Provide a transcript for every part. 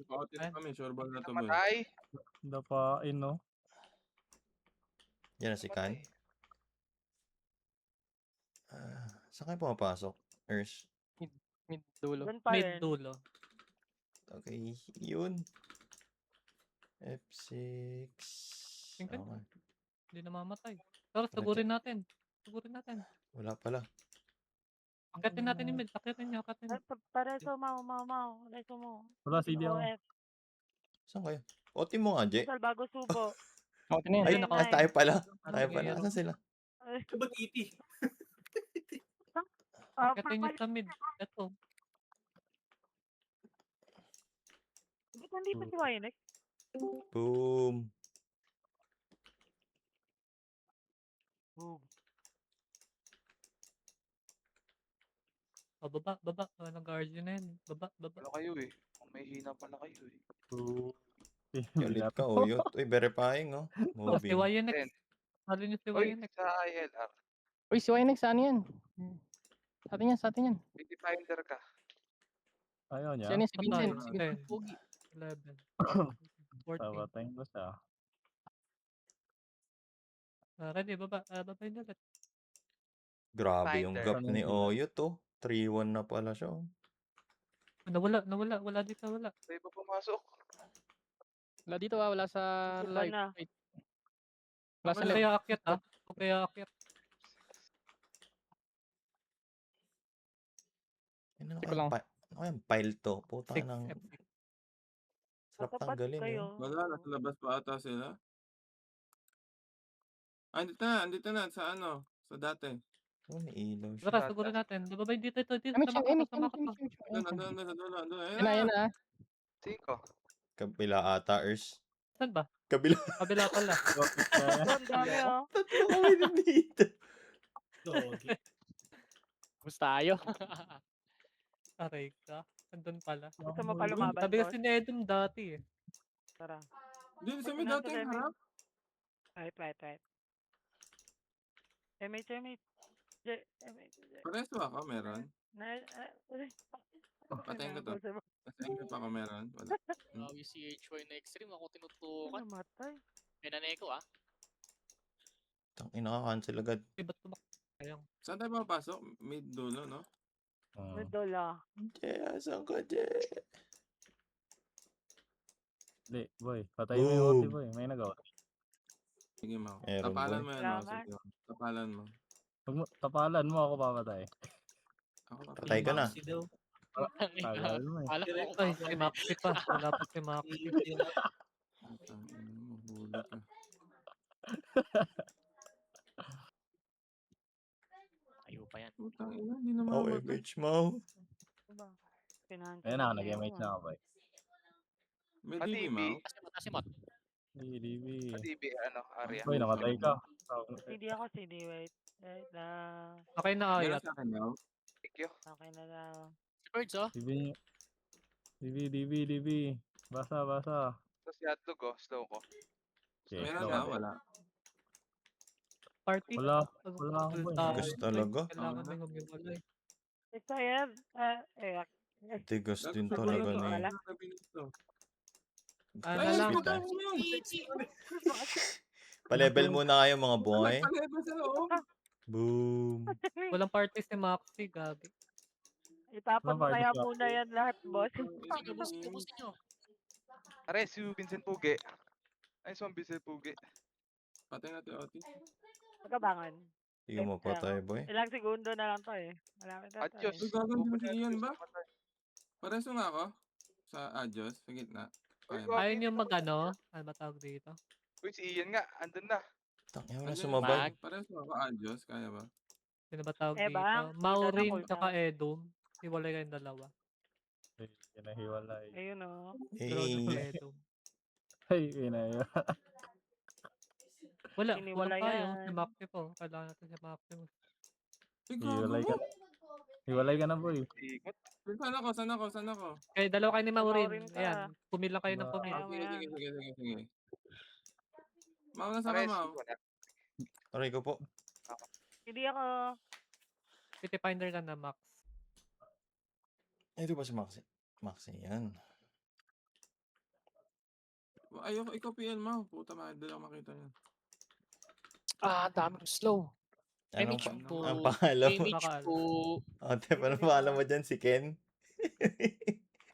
Naka-outit Ayan. kami, sure ball na to, boy. Namatay. Dapain, no? Yan na si Kan. Saan kayo pumapasok? Ers. Mid dulo. Doon pa Mid rin. dulo. Okay, yun. F6. Tingnan Okay. Hindi namamatay. Pero sagurin natin. Sagurin natin. Wala pala. Akitin natin yung mid. Akitin niyo, akitin niyo. Pareso, mau. Pareso mo. Wala, CD ako. OF. Saan kayo? Oti mo nga, Jay. Sal bago subo. Ako din yan. Ay, Ayun, ay, tayo pala. Ano, Tayo pala. Gero? Asan sila? Ba't iti? Akitin niyo sa mid. Ito. Hindi pa si Wynex. Boom. O, baba. Nag-guardian na yun. Baba. Wala kayo eh. May hina pala kayo eh. Galit ka, Oyot. Uy, verifying, oh. O, si Moving. YNX. Sabi niyo si Uy, YNX. sa ILR. Uy, si Wynex, saan yan? Sa atin yan. Beauty finder ka. Ayaw niya. Siya si Vincent. Patay. Si Vincent Pogi. 11. 14. Sabatayin ko siya. Ready, baba. Babayin ulit. Grabe yung Finder. gap ni Oyot, oh. 3-1 na pala siya, oh. Nawala. Wala dito, wala. May pa pumasok. Wala dito wala sa Iba live. na. Wait. Wala sa Huwag live. kaya akyat, ha? Huwag kaya akyat. Ano Teka lang. kayang pile to? Puta 6. ng... F6. Sarap Tapat tanggalin, eh. kayo. Wala, nasa labas pa ata sila. Andito na, sa ano, sa dati. Oh, may ilaw siya. Tara, sagurin natin. Babayin dito. Emi, Sama ka Emi, pa. Andun. Yan na. 5. Kabila ata, Ers. Saan ba? Kabila. Kabila pala. Ang dami oh. Tatlo kami nandito. Gusto tayo. Aray ka. Andun pala. Gusto mo pa lumaban, Sabi boss? kasi ni Edom dati, eh. Tara. Dito sa may dati, Nasa harap. Right. MH. Pareso ako, meron. Patayin ko to. Nasa inyo pa ako meron. Wala. Grabe si HY na extreme. Ako tinutukan. Namatay. May naneko ah. Tangina ka, cancel agad. Ba't tumak? Ayang. Saan tayo papasok? Mid dulo, no? May dola. Jay, asan ka, Jay? Hindi, boy. Patayin mo yung OT, boy. May nagawa. Sige, Mau. Meron, Tapalan boy. mo yan, Mau. Salamat. Sige, tapalan mo. Tapalan mo ako papatay. Ako pa. Patay ka na. Tagal mo eh. Alam ko Ay, si Maxi pa. Wala pa si Maxi. Mahuli ka. Ayaw pa yan. Putang ina, hindi na Oh, mamatay. MH Mau. Ayun ako, nag-MH na ako, boy. May Pati DB, Mau. Kasi mat. DB. DB, area. Boy, namatay ka. CD ako, CD. Wait na. Okay na Meron ayat. sa akin, Mau. Thank you. Okay na daw. Si Birds oh. DB. Basa. Tapos yatlog oh, slow ko. Okay, Meron slow na, ka. wala. Party. Wala ako, boy. Tigas talaga. Kailangan may humiwalay. Ito yan. Tigas din Sa talaga gulo to, ni... ano na binito? Ano Ay, lang. putang ina. Pa-level muna kayo, mga boy. Nagpaleba sa loob. Boom. Walang party si Maxi, gabi. Itapon mo kaya muna yan lahat, boss. Sige, ubus nyo. Are, si Vincent Pugi. Ay, si Vincent Pugi. Patay natin, Oti. Pagkabangan. Hindi mo patay, boy. Ilang segundo na lang to eh. Malapit na to Adios. Uy, gagawin si Ian ba? Pareso nga ako. Sa Adios, sa gitna. Kaya mo. Ayun yung mag-ano. Ano ba tawag dito? Uy, si Ian nga. Andun na. Tangina mo na Andyan sumabay. yung Pareso ako, Adios. Kaya ba? Sino ba tawag Eh, dito? ba? Maureen Ito na, tsaka Edom. Hiwalay kayong dalawa. Pinahiwalay. Ayun o. Pero si Eh, Edom. Ay, pinahiwalay. Wala Hiniwalay tayo. yan. Si Maxi po. Kailangan natin si Maxi. Hiwalay ka na. Hiwalay ka na, boy. Ikot. Saan ako? Kaya dalawa kayo ni Maureen. Maureen ka. Ayan. Pumila kayo ng Ba- pumila. Sige. Mau, nasa Are, ka, Mau? aray ko po. Hindi ako. City Finder ka na, Max. Ito ba si Maxi? Maxi yan. ayoko ikaw PL mo. Puta madali lang makita yan. Ah, dami kong slow. Anong Damage po. ang pangalan mo? Damage Bakal. po. Ote, paano pangalan mo dyan? Si Ken?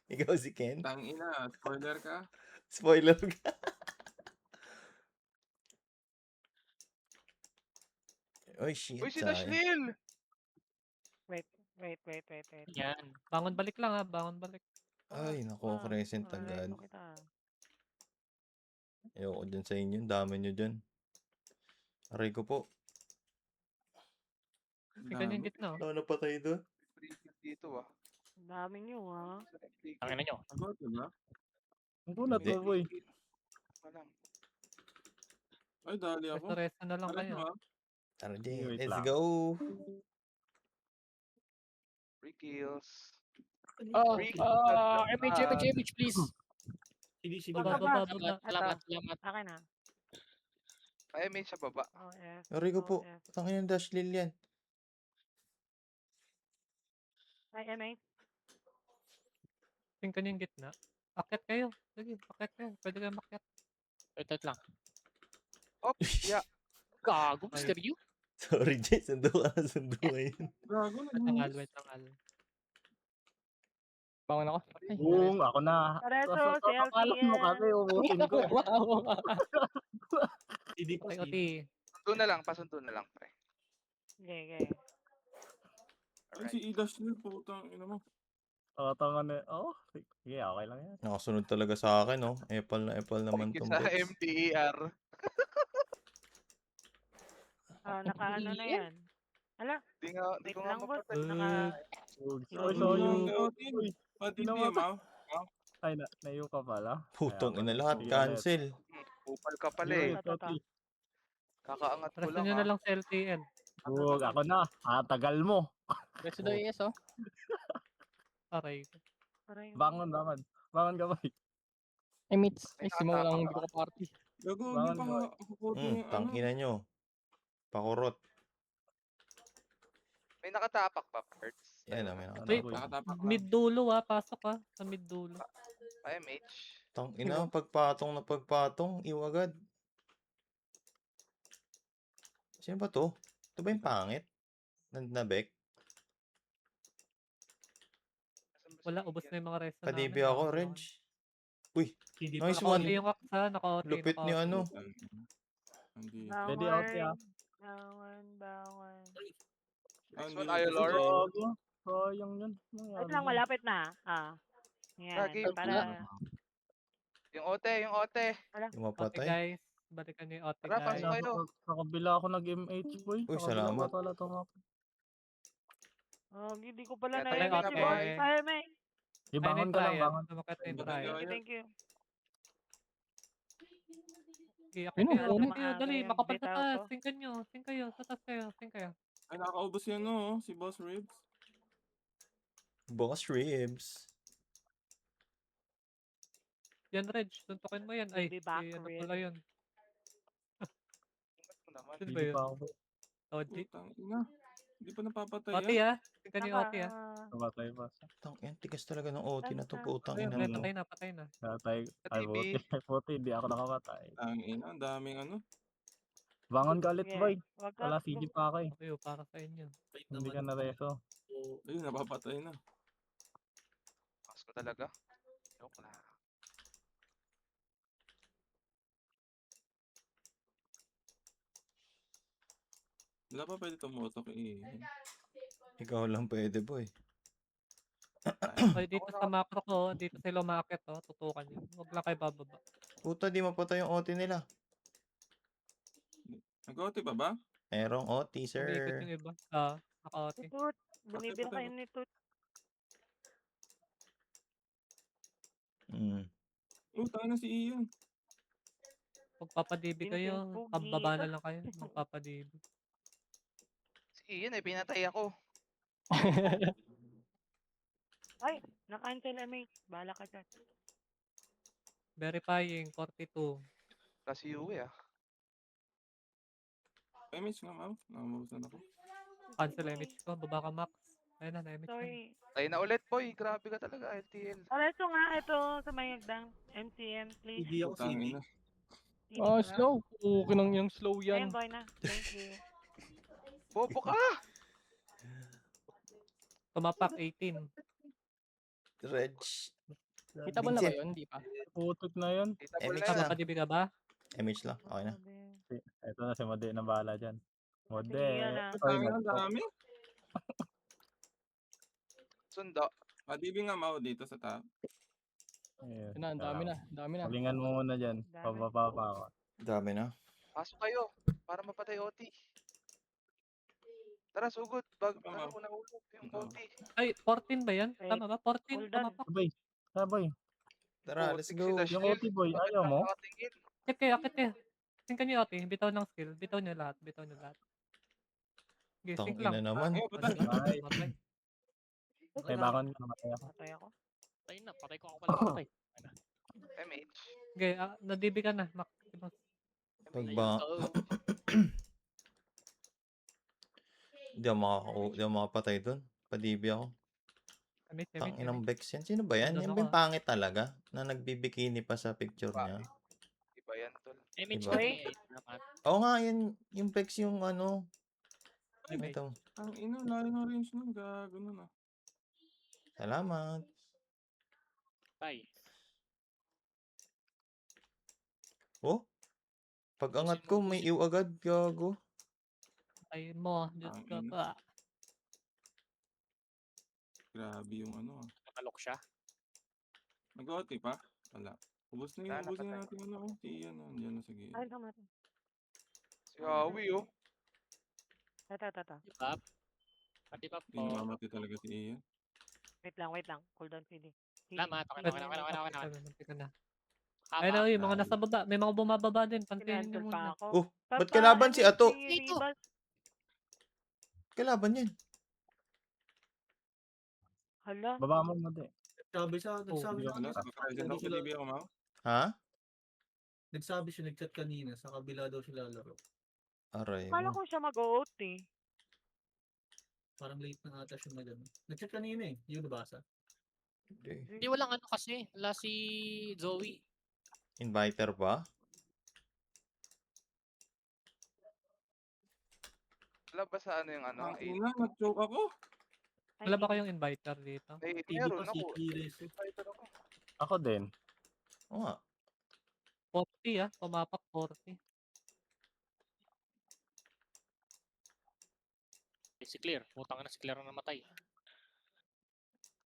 Ikaw si Ken? Tangina, spoiler ka. Spoiler ka. Uy, shit. Uy, si sayang. Dashlil! Wait. Yan. Bangon balik lang ha, bangon balik. Ay, naku, crescent agad. Ayoko dyan sa inyo. Dami nyo dyan. Aray ko po. Tingnan yung gitna. Ano napatay doon? Free kill dito ah. Dami nyo, ha? Tangin na nyo. Ako, diba? Ang gulat Hindi. mo, boy. Walang. Ay, dali ako. Resta na lang Alam kayo. mo, ah. Tara, Jay. Wait Let's lang. go. Free kills. MH, please. Baba, baba, baba. Salamat. Akin na. Ay, may sa baba. OS. Aray ko po. OS. Tangin yung Dashlil yan. Ay, MA. Tingnan yung gitna. Akyat kayo. Sige, akyat kayo. Pwede kayo makyat. Wait lang. Oh, yeah. Gago, Mr. You. Sorry, Jay. Sundo ka na sundo ngayon. Gago na. Tangal, wait, tangal. Bangon ako. Ay, Boom, ako na. Pareso, Sa- si Kakalak mo LTN. kasi, ubusin ko. Hindi ko OT. Sundo na lang. Pasundo na lang, pre. Okay. Ay, si Idash nyo, putang ina mo. Tangan na. Oh, sige, okay lang yan. Nakasunod talaga sa akin, oh. Epal na epal naman Thank you tong sa bots. MDER. Nakaano na yan. Hala, Di wait ko nga lang, boss. mapatay. Sorry, Ano sorry. yung OT? Uy, Pati Sino PM, mo? ah. ay, naiyo ka pala. Putang Kaya ina ba? lahat. Sige, Cancel. Upal ka pala Sige, eh. Ito. Kakaangat ko Resta lang nyo na ah. lang sa LTN. Huwag, ako na. Tagal mo. Rest daw ES, oh. Aray. Aray. Bangon ka ba? Ay, meets. Ay, Ay, simula lang nakatapa hindi ko party. Gago, Bakit hindi pa ba? ako OT yung ano. Tangina nyo. Pakurot. May nakatapak ba, Perts? Yan, may Ano, Wait. boy? Nakatapak lang. Mid dulo ha, pasok ha. Sa mid dulo. Ay, MH. Tangina, pagpatong na pagpatong. Iwagad. Sino ba to? Ito ba yung pangit? Nabek? Wala, ubos na yung mga resta namin. Padibi ako, Reg. Uy, nice Naka-OT one. yung aksa, naka-OT. Lupit ni ano. Hindi. Pwede out ya. Bangon. Next Hindi. one, Ayolor. Gago. Sayang yun. Wait lang, malapit na. Yan. Lagi, Para, Yung ote. Yung OT mapatay. guys. Balikan nyo yung OT Tara, guys. pasok kayo. Sa kabila ako nag-MH, boy. Uy, Sa kabila salamat. ko pala tumapos. hindi ko pala Kaya tayo na-edit si okay. boss. Ay, may. Ibangon ka lang, bangon. Tumakat na yung Bangon trial. ka. Thank you. Okay, Yun, kayo, yun. kayo, dali, Maaga yung makapal sa bitaw taas. ko. Tingkan nyo, sing kayo, sa taas kayo, sing kayo. Ay, nakakaubos yan, no? Si Boss Ribs. Boss ribs. Yan, Reg, tuntukin mo yan. Ay, Be back, ano Reg. pala yun? Ingat mo naman. Sino ba Hindi yun? pa ako. OG. Putang ina. Hindi pa napapatay OT yan. ha? Tingkan yung OT ha? Tumatay pa. Tang, tigas talaga ng OT na to. Putang Ayun, ina patay mo. na, patay na. Tatay. Ay, TV. puti. Hindi ako nakapatay. Ang ina, ang daming ano. Bangon ka ulit, boy. Wag ka. Wala, CD pa ako eh. Okay, para sa inyo. Hindi ka na reso. Ayun, napapatay na. Mas ko talaga. Joke na. Wala pa pwede tumutok eh. Ikaw lang pwede, boy. Okay, dito sa macro ko, dito sila umakit, oh. Tutukan nyo. Huwag lang kayo bababa. Puta, di mapatay yung OT nila. Nag-OT pa ba? Merong OT, Umiikot sir. yung iba. Naka-OT. Tut. Bumibili patay kayo mo. ni Tut. Mm. Tayo na si Ian. Magpapadibi Tin-tin kayo. pogi. Pababa na lang kayo. Magpapadibi. Si Ian eh, pinatay ako. Naka-cancel MA. Bahala ka dyan. Verifying, 42. Kasi Yue ah. MH nga, ma'am. Nakamusan ako. Cancel image ko. Baba ka, Max. Ayun na, na-image ko. Sorry. Tayo na ulit, boy. Grabe ka talaga, LTL. Ito nga, ito sa may hagdang. MCM, please. Hindi ako Putang CD. ina. CD Oh, ka na. slow. Okay nang yung slow Ayun, yan. boy na. Thank you. Bobo ka! Tumapak 18. Reg. Kita ba na ba Vincent. yun? Hindi pa. Putik na yun. Kitable MX na yan. lang. Nakapadibi ka ba? MH lang. Okay na. Ito na si Mode na bahala dyan. Mode. Sige, yan na. Oy, Putang ina, ang nagpo- dami. Sundo. Padibi nga Mau dito sa top. Ayun, Yun na, ang dami na. Ang dami na. Palingan mo muna dyan. Dami. Pababa pa ako. Dami na. Pasok kayo. Para mapatay OT. Tara, sugod. Bag, Ito, ano Mau. ko na ulo. Yung Ito. OT. Ay, 14 ba yan? Wait, Tama ba? 14. hold on. Tumapak. Sabay. Sabay. Tara, let's go. Yung OT boy, ayaw mo? Akit kayo, akit kayo. Tingnan nyo ate, bitaw ng skill. Bitaw nyo lahat, bitaw nyo lahat. Okay, Tang sync ina lang. naman. Eh, puta. Ay, Matay. may bakon ka naman. Patay ako. Patay na, patay ko ako pala patay. MH. Okay, na-DB ka na. Pagba... Hindi ako makapatay dun. Padibi ako. Tang inang Vex yan. Sino ba yan? Nandun Yan ako, ba yung pangit talaga? Na nagbibikini pa sa picture niya. Iba yan, tol. Image Diba? ko eh. Dapat. Oo nga, yan. Yung Vex yung ano. Image. Ito. Ang ina, layo ng range nun. Gago nun ah. Salamat. Tay. Oh? Pag angat ko, may iw agad. Gago. Ay mo, Diyos Ang ka ina. pa. Grabe yung ano ah. Nakalok siya. Nag-OT pa? Wala. Ubus na yun. Wala, Ubusin napatay. na natin ano. Oh. Si ano. Andiyan na sige. Ay, tama natin. Si Howie, oh. Ito. Di ba? Pati ba Hindi po? namamatay talaga si Ian. Wait lang. Cool down CD. Salamat. Okay na. Muntik ka na. Haba. Ay na, yung mga nasa baba. May mga bumababa din. Pantayin nyo Kinandol muna. pa ako. Oh, ba't kalaban si Ato? Dito. Ribas. Kalaban yan. Hala. Baba mo Mode. Nagsabi sa hindi akin. ako Wala. Naka-present ako. Padibi ako Mau. Ha? Nagsabi siya, nagchat kanina, sa kabila daw siya lalaro. Aray Kala mo. ko siya mag-OT. Parang late na ata siya mag-ano. Nagchat kanina eh, yung nabasa. Hindi. Hindi walang ano kasi. Wala si Zoe. Inviter ba? Wala ba sa ano yung ano? Ang ina, nag-choke ako. Wala ba kayong inviter dito? Eh, TV meron pa si ako. Kires. Fighter ako. Ako din. Oo nga. 40 ah. Pumapak 40. Si Clear. Putang na si Clear na namatay.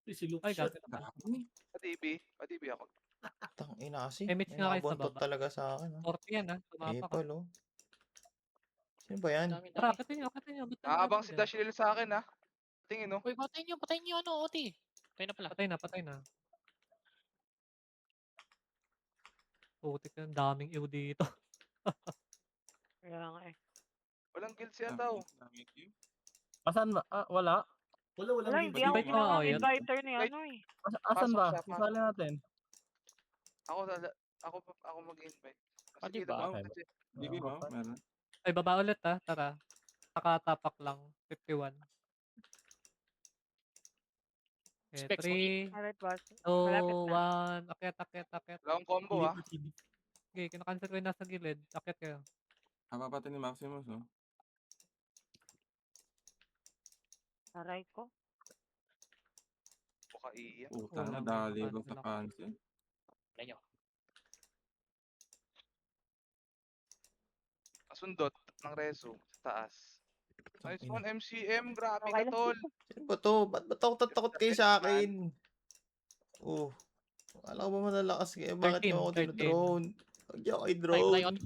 Si Luke Ay, siya. gago. Padibi ako. Tang ina kasi. MH nga kayo sa Nabuntot baba. talaga sa akin. 40 yan ah. Tumapak. Maple oh. Sino ba yan? Dami, Tara, dami. akitin nyo. Ba't tayo Nakabang si dyan? Dashil sa akin, ha? Tingin, no? Uy, patayin nyo ano, OT. Patay na pala. Patay na. Putik na, daming ew dito. Kaya nga eh. Walang guild siya daw. Dami kill. Asan ba? Wala. Walang Wala, hindi video. ako Invite mo ginawang ako, yun. inviter ni Wait. ano eh. Asan Pasok ba? siya, pasok. Isali natin. Ako mag-invite. Pati Sige, ba? daw, Okay. kasi Dibi Mau. Meron. Ay, baba ulit ah. Tara. Nakatapak lang. 51. Okay, Specs, 3, Alright, boss. 2, Malapit na. 1. Akyat. wala akong combo, ha? Okay, kinakancel ko yung nasa gilid. Akyat kayo. Kapapatay ni Maximus oh. Aray ko. Baka iiyak. Puta na, Kulang, dali ko cancel sa ako. cancel. Patay nyo. Kasundot ng reso sa taas. Nice Ina. one, MCM. Grabe Okay ka, lang. tol. Sino ba to? Ba't takot kayo sa akin? Oh. Akala ko ba malalakas kayo? Bakit 13, nyo ako 13. dinodrone? Huwag niyo ako Patay, i-drone. patay, OT.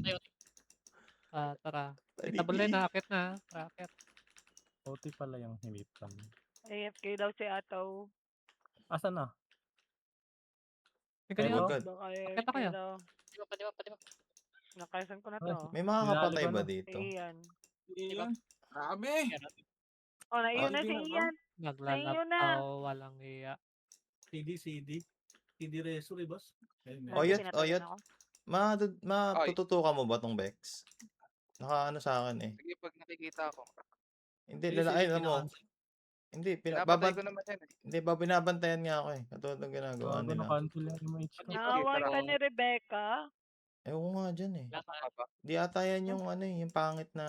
Tara. Pwede Itabulay di. na. Akyat na. Tara, akyat. OT pala yung himitan. AFK daw si Ataw. Asan na? Tingnan Ay, nyo. wag. Baka Akit na AFK kayo. daw. Pati ba? Nakaisan ko na Ay, to. May makakapatay Nilalagay ba ko na. dito? Iyan. Ian. Grabe. Oh, naiyon na si Sige na, Ian. Naglalap na. walang iya. CD Reso eh, boss. Ayun, Oh, eh. yun, Pinatayin ako. Matututukan mo ba tong Vex? Naka ano sa akin eh. Sige, pag nakikita ko. Hindi, Sige, lalaki sige, mo. kinakancel. Hindi, Pinapatay ko naman yan eh. hindi ba binabantayan nga ako eh. Katulad ng ginagawa Gago nila. na-cancel yung MH ko. Naawan ka ni Rebecca. Ewan ko nga dyan eh. Wala pa. Tama ba? Di ata yan yung ano eh, yung pangit na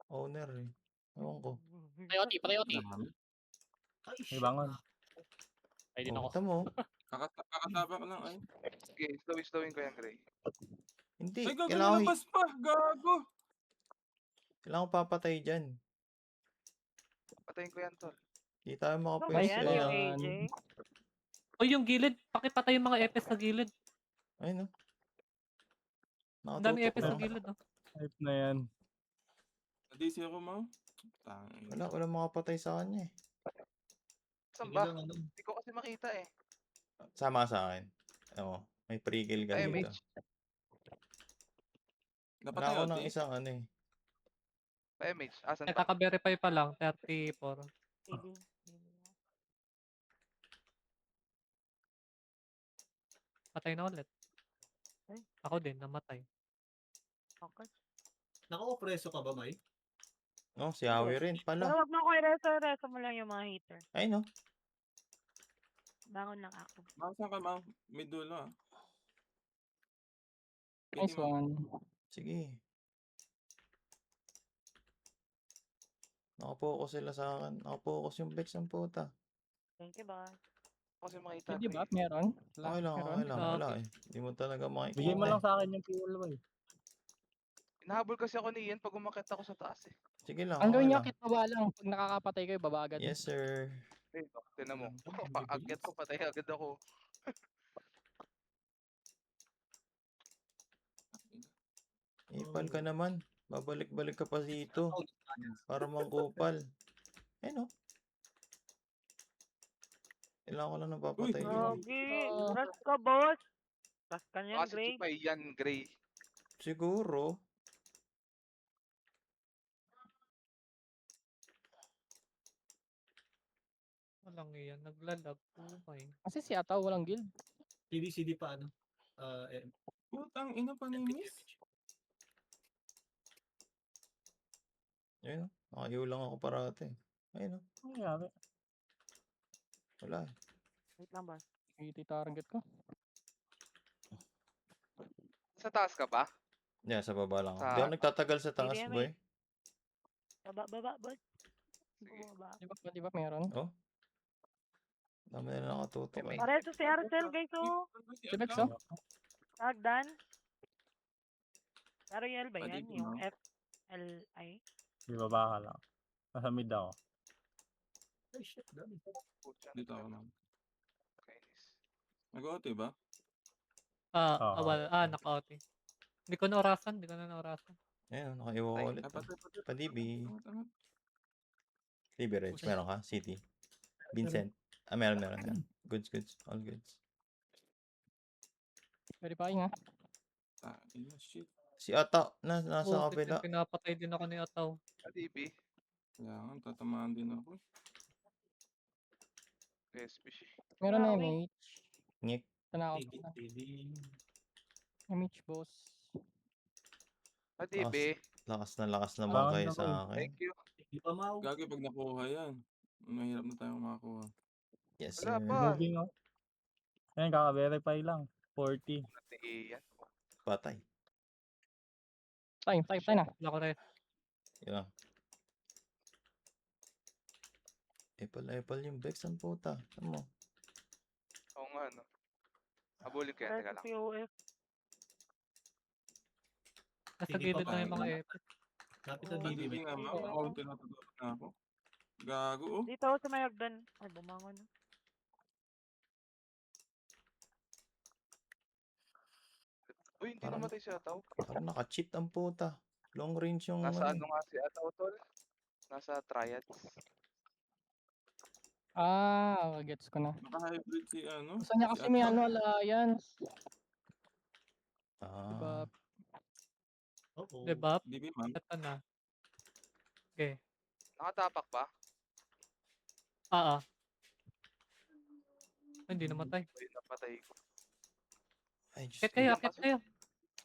owner eh. Ewan ko. Patay OT, patay OT. Dami. Ay, May bangon. Ay din Oh, ako. kita mo. Kakatabak lang ay. Sige, slowin ko yan, Gray. Hindi, Ay, gago kailangan, nalabas pa. Gago. kailangan ko papatay dyan. Patayin ko yan, tol. Di tayo Ano ba makapwesto yan? Nice Yung yan. one. AJ? O yung gilid, pakipatay yung mga epes sa gilid. Ayun no. Ang dami Nakatutok epes sa na. gilid, oh. Hype na yan. Na-DC ako, Mau. Tangin. Wala makapatay sa kanya eh. Saan sige ba? lang, ano. Hindi ko kasi makita eh. Sama ka sa akin. Oo, may pre-kill ka Ay, dito. MH. Wala Napatay ako OT. ng isang ano eh. Pa MH. Asan ba? Nakaka-verify pa lang, 34. Sige. Patay na ulit. Ay. Ako din, namatay. Okay. Naka-opreso ka ba, May? No, si Howie rin Pero pala. wag mo ko ireso mo lang yung mga hater. Ay no. Bangon lang ako. Mau, saan ka, Mau? May dulo ah. Nice Pwede, Mau. one. Sige. Nakapokus sila sa akin. Nakapokus yung Bex ng puta. Thank you, boss. Kasi makita. Pwede ba? Gray. Meron? Okay lang, Meron? okay lang. Ah, Wala eh. Hindi mo talaga makikita. Bigay mo lang eh. sa akin yung fuel boy. Inahabol kasi ako ni Ian pag umakit ako sa taas eh. Sige lang, Ang okay gawin niya, lang. kit baba lang. Pag nakakapatay kayo, baba agad. Yes, sir. Eh, tinan mo. Ang Paakyat ko, patay agad ako. Ipal ka naman. Babalik-balik ka pa dito. Para mangkupal. Eh no. Kailangan ko lang ng papatay Uy, yun. Gogi. Ah. Trust ka, boss. Trust ka niyan, Kasi Gray. si Pai yan, Gray. Siguro. Walang iyan, naglalag. Oh my. Kasi si Ataw walang guild. CD pa, ano? Putang ina pa ni Miss. Ayun no. Nakayo lang ako parate. Ayun no. Ano nangyari? Wala eh. Wait lang, boss. Iti target ko. Sa taas ka ba? Yeah, sa baba lang ako. Sa- Hindi ako nagtatagal sa taas, PDMA. boy. Baba, boss. Sige. Baba. Di ba meron? Oh. Dami na nakatutok eh. Pareso si Arcel, guys, oh. Si Bex, oh. Tagdan. Ariel ba Pwede yan? din, Yung no? FLI? Di baba ka lang. Nasa mid ako. Ay, shit, dami. Putya, Dito ako na. Kainis. Nag-OT ba? Oo. Naka-OT. Hindi ko na orasan. Ayun, nakaiwa ko Ay, ulit. Ay, patay. Padibi. Tama. Liberage. Meron ka? City. Vincent. Meron. Goods. All goods. Verifying ha. Ina, shit. Si Ata, nasa Oh, kabila. pinapatay din ako ni Ataw. Adibi. Kailangan, tatamaan din ako. SPC. Meron na Grabe. MH. Ngik. Tanakaw. CD. MH boss. Adibi. Lakas na Bakit kayo ako sa eh? akin. Thank you. Hindi pa mau. Gagi pag nakuha yan. Mahirap na tayo makakuha. Yes, Wala sir. pa. Moving oh. Ayun, kaka-verify lang. 40. Ni Ian. Patay. Time na. Wala ko rin. Yun lang. Apple yung Bex ang puta. Ano mo? Oo nga, no. Habulin ko yan, teka Pareso lang. si OF. Nasa Sige, gilid na patay. yung mga epes. Lapit na Oo. DD. Padibi nga, Mau. Ako, tinatutulog na ako. Gago, oh. Dito ako sa may hagdan. Ay, bumangon. Uy, hindi Parang- namatay si Ataw. Parang naka-cheat ang puta. Long range yung Nasa ano. ano nga si Ataw, tol? Nasa triads. Gets ko na. Naka-hybrid si ano. Gusto niya si kasi may Ataw. ano, alliance. Ah. Oo. Diba? DB, ma'am. Ito na. Okay. Nakatapak ba? Hindi namatay. Uy, napatay ko. Ay, Diyos Akit ko. kayo, akit kayo.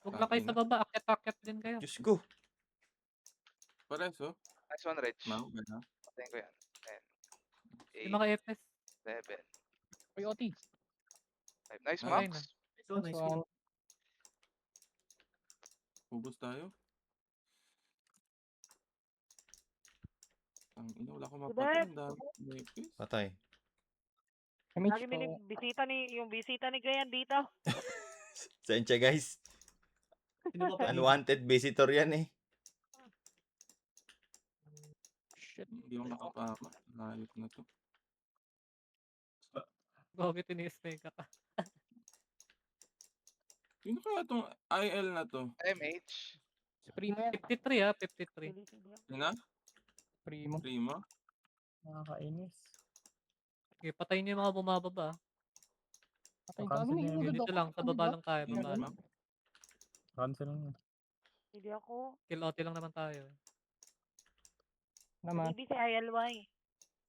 Huwag lang kayo sa baba, akit din kayo. Diyos ko. Pareso. Nice one, Rich. Mau, ganda. Patayin ko yan. Yung mga FS. 7, Uy, OT. 5. Nice, Okay Max. So, Nice nice one. one. Ubus tayo. Ang ina, wala akong mapatay. Ang dami. Nepis. Patay. MH Lagi may po. yung bisita ni Gayan dito. Saan siya, guys? Sino pa pa? Unwanted visitor yan eh. Shit. Hindi ako nakapama. Nayot na to. Gogi, tinis-mega ka. Sino kaya itong IL na to? MH. Si Primo yan. 53 ah, 53. Sina? Primo. Prima? Nakakainis. Okay, patayin niyo yung mga bumababa. Patay Cancel kami. na yun. Agad Dito ako. lang, sa baba lang tayo. Baba lang. Cancel na yun. Hindi ako. Kill OT lang naman tayo. Naman. Hindi si ILY.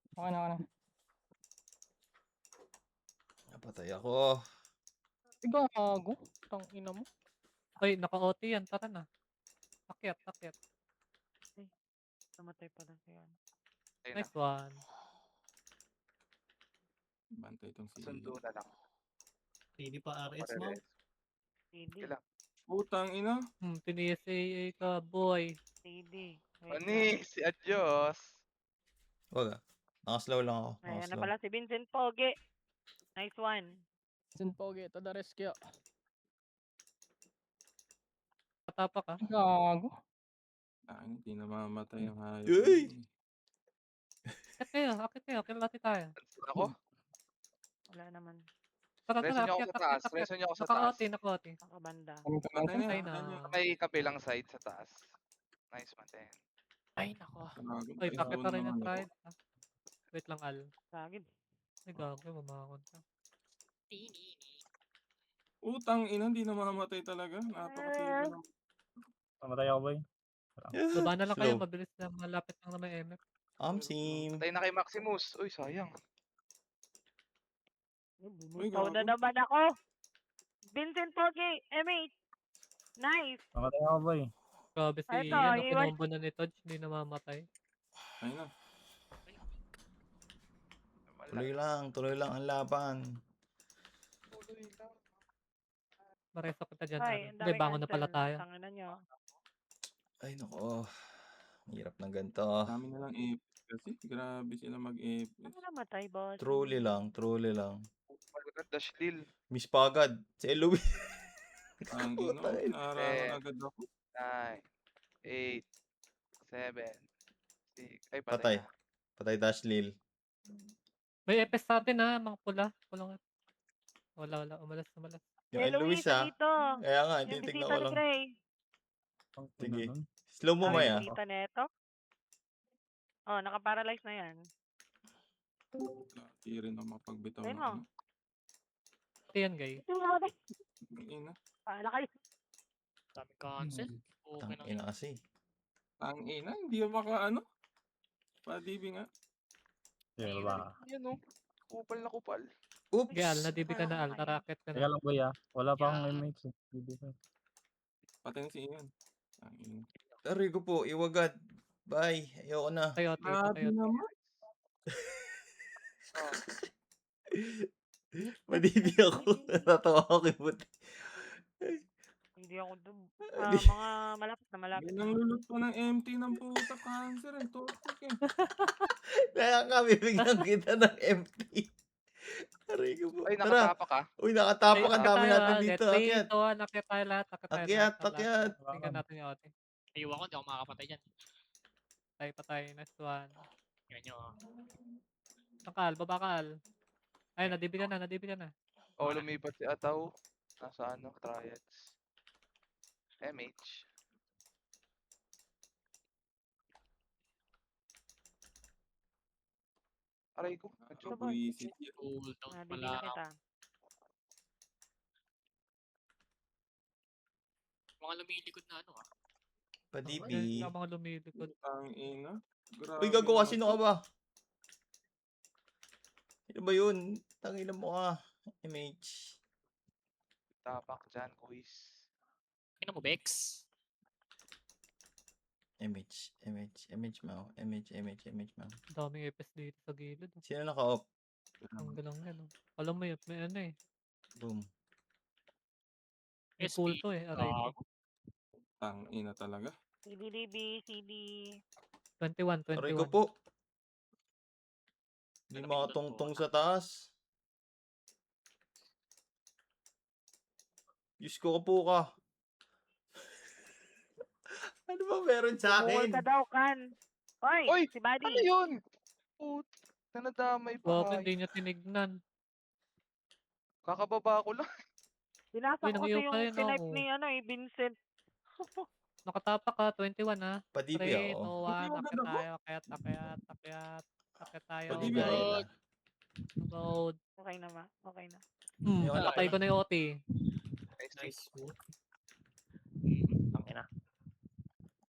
Okay na. Napatay ako. Gago. Tang ina mo. Hoy, naka-OT yan. Tara na. Akyat. Namatay pala siya. Ayun na. Nice one. Bantay itong si Sundo na lang. Hindi pa RS mo. Pareres. CD. Kailan? Putang ina. Tinis AA ka, boy. CD. Wait lang. Ani, si Adios. Wag ah. Nakaslow lang ako. Ayan na Nakaslow. pala si Vincent Poge. Nice one. Sin Pogi. To the rescue. Katapa ka. Gago. Hindi na mamatay ang hayop. Uy! Akit kayo. Kill OT tayo. Saan ako? Wala naman. Tara, Reso niyo ako sa taas. Reso niyo ako sa taas. Naka-OT, naka-OT. Nakabanda. Patay na Patay yan. na. May kabilang side sa taas. Nice one din. Ay, nako. Hoy, pakit na rin yung pride. Wait lang, Al. Sagid. Ay, gago. Mamakon ka. Utang ina, hindi na mamamatay talaga. Napakasibo ng Namatay ako, boy. Baba na lang kayo. Slow. Mabilis na. Malapit lang na may MF. Amsim. Patay na kay Maximus. Uy, sayang. Bumutaw na gago. naman ako. Vincent Poge. MH. Nice. Namatay ako, boy. Grabe si Ay, ito, Ian. iwan- Kinombo na ni Todge. Hindi namamatay. Ayun na. Tuloy lang ang laban. Mareso kita dyan. Ay, Al. Hindi, bangon na pala tayo. Tangina nyo. Ay, nako. Hirap ng ganito. Dami na lang epis kasi. Grabe sila mag-epis. Ano namatay, boss? Truly lang. Maganda shield. Miss Pagad. Si Eloy. Ang ino, Putay. nararan agad ako. 9, 8, 7, 6. Ay, Patay. na. Patay Dashlil. May FS sa atin ha. Mga pula. Pulang. Wala. Umalas. Yung Hey, Eloy Luis, ah. dito. Kaya nga, Yung titignan bisita ko ni lang. Gray. Ang Sige. ina nun. Slow mo Ay, maya. bisita neto. Oh, nakaparalyze na yan. Hindi rin ako mapagbitaw Ayun ng mo. ano. Ito yan, guys. Ito mo na. Ang ina. Paala kayo. Daming cancel. Okay na. Tangina kasi. Ang ina, hindi ako ano. Padibi nga. Sige, baba. Yan o. Kupal na kupal. Oops! Okay, Al. Nadibi ka na, Al. Tarakit ka Teka na. lang, boy, ah. Wala pa akong Yeah. MH, eh. Hindi ko. Patay na si Ian. Ang ina. Aray ko po, iwagad. Bye. Ayoko na. Tayo, Grabe naman. Madibi ako. Natatawa ako kay Buti. Hindi ako doon. Hindi. Mga malapit na malapit. Yan ang lulot pa ng MT ng puta cancer. Ang toxic eh. Kaya nga, bibigyan kita ng empty. Aray ko po. Ay, Tara. nakatapa ka. Uy, nakatapak. Ang dami natin dito. Akyat. Akyat tayo lahat. Akyat. Tingnan natin yung OT. Ayuwa ko, hindi ako makakapatay dyan. Patay. Next one. Yan nyo. Saan ka, Al? Baba ka, Al. Ay, nadibi ka na. O, lumipat si Ataw. Nasa ano, triads. MH. Aray ko. Medyo Ito ba? buwisit yan. Cool down Nabili pala. na kita. Mga lumilikod na ano ah. Padibi. Yung mga lumilikod. Ang ina. Grabe Uy, gagawa. naman Sino to. ka ba? Sino ba yun? Tangina mo ka. MH. Tapak dyan, quiz. Kina mo, Bex? MH mo. Daming epes dito sa gilid. Sino naka-off? Ang galang yan. Alam mo yun, may ano eh. Boom. May SP. cool to eh. Aray ko. Tangina talaga. CDDB, CD. 21, Aray ko 21. po. Hindi Ano, makatungtong sa taas. Diyos ko po ka. Ano ba meron sa Bumungol akin? ka daw, Kan. Hoy, Uy! si Buddy. Ano yun? Put, nadamay pa Wow, kayo. hindi niya tinignan. Kakababa ko lang. Binasa Uy, ko kasi nag-iop pa yung rin sinipe ako. ni Vincent. Nakatapak ka, 21 ha. Padibi 3, ako. 2, 1, Hindi akit agad ako. tayo, akit. Akit tayo, Padibi ako guys. na. Load. Okay na ma. Okay na. Ayoko na. Patay ko na yung OT. Nice. Nice po. Tangina.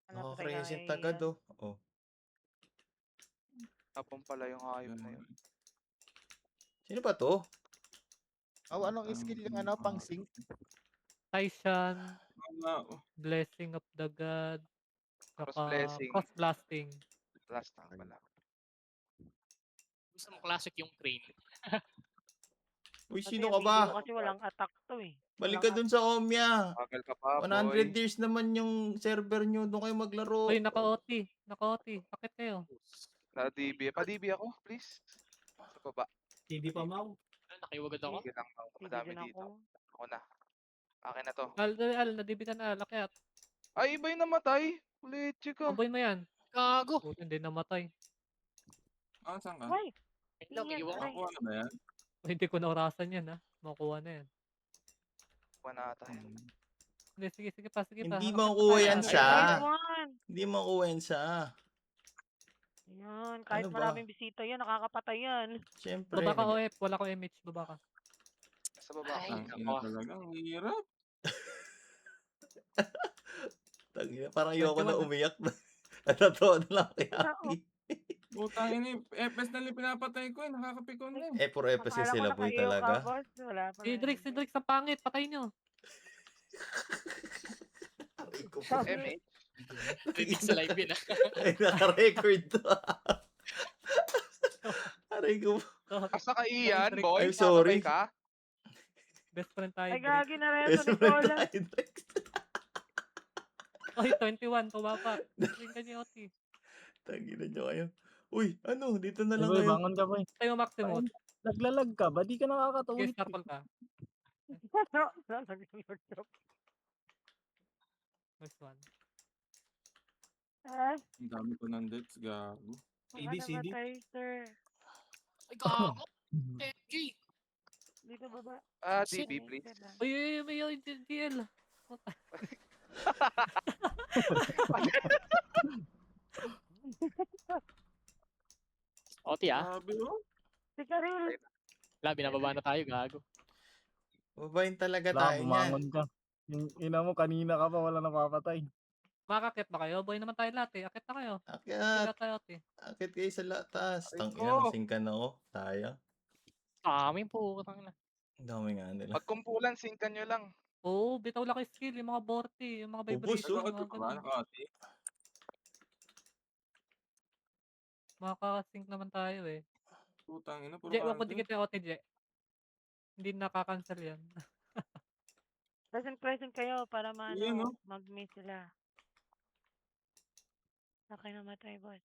Ano pa Naka-crescent tayo agad ngayon? oh. Oh. Tapon pala yung hayop na yun. Sino ba to? Anong skill yung pang sync? Taishan, Wala. Blessing of the God, Cross saka blessing. Cross Blasting. Last na pala. Gusto mo classic yung crane. Uy, Kasi sino yung ka ba? video kasi walang attack to eh. Balik ka Walang dun sa Omya. Bagal ka pa, 100 boy. years naman yung server nyo. Doon kayo maglaro. Uy, naka-OT. Naka-OT. Akit kayo. Na-DB. Pa-DB ako, please. Sa baba. CD pa mau. Nakiwagad ako. Sige lang. Hindi Madami din dito. ako. Ako na. Akin na to. Nadibitan na, lakyat. Ay, iba yung namatay. Leche ka. Kamboy mo yan. Gago. Puto, hindi namatay. Ah, saan ka? Hoy, Wait lang, Yan, iwan ko. aray. Nakuha na ba yan? Uy, hindi ko naurasan yan ha. Makuha na yan. Wala tayo. Hindi, sige pa. Hindi Akit makukuha tayo. yan Ay, siya. nice one. Hindi makukuha yan siya. Yan, kahit Ano ba? maraming bisita yan, nakakapatay yan. Siyempre. Baba ka OF, wala ko MH, baba ka. Sa baba. Ay, Tangina nako. talaga. Ang hirap. Tangina, parang ayoko na 21. umiyak. Natatawa na lang kay Aki. Putang ina, FS na lang pinapatay ko eh. Nakakapikon na eh. For FS Akala ko sila boy naka-AO ka, talaga. boss. Wala pa Si rin. Drix, sa pangit, patay nyo. Aray ko po. Sabi, MH. Hindi sa live yun ah. Ay, naka-record to. Aray ko po. Asa ka Ian, Drake. boy? I'm sorry. Nakapatay ka? Best friend tayo, ay Drix. gagi na rin Best sa friend Nicola. tayo, Drex. Oy, 21, tumapa. Tingnan niyo OT. Tangina nyo kayo. Uy, ano? Dito na lang Boy, kayo. bangon ka boy. Tayo Maximus. Naglalag ka ba? Di ka Okay, nakakatawid. startle ka. Nice one. Ah, Ang dami ko ng deaths, gago. CD, baka CD. namatay, sir. Ay, gago. MG. Dito baba. DB, please. Uy, may GL. Oti ah. Grabe oh. Si Karil. Wala, binababa na tayo, gago. Babayin talaga Wala, tayo niyan. bumangon ka. Yung ina mo, kanina ka pa, wala napapatay. Makakakit ba kayo? Boy naman tayo lahat eh. Akit na kayo. Akyat. Kaya tayo OT. Akit kayo sa latas. Aray Tangina, ko. nasingkan ako. Sayang. Amin po, tangina. Ang dami nga nila. Pagkumpulan, sinkan nyo lang. Oo, bitaw lang kayo skill. Yung mga vorti, yung mga Ubus, vibration. oh. Yung Naka-auto mga ka ba? ganun. Naka-auto? Makakasync naman tayo eh. Putang ina, puro Je, wag mo cancel. dikit yung OT, Je. Hindi nakakancel yan. Present kayo para Yun, no? mag-miss sila. Okay namatay, boss.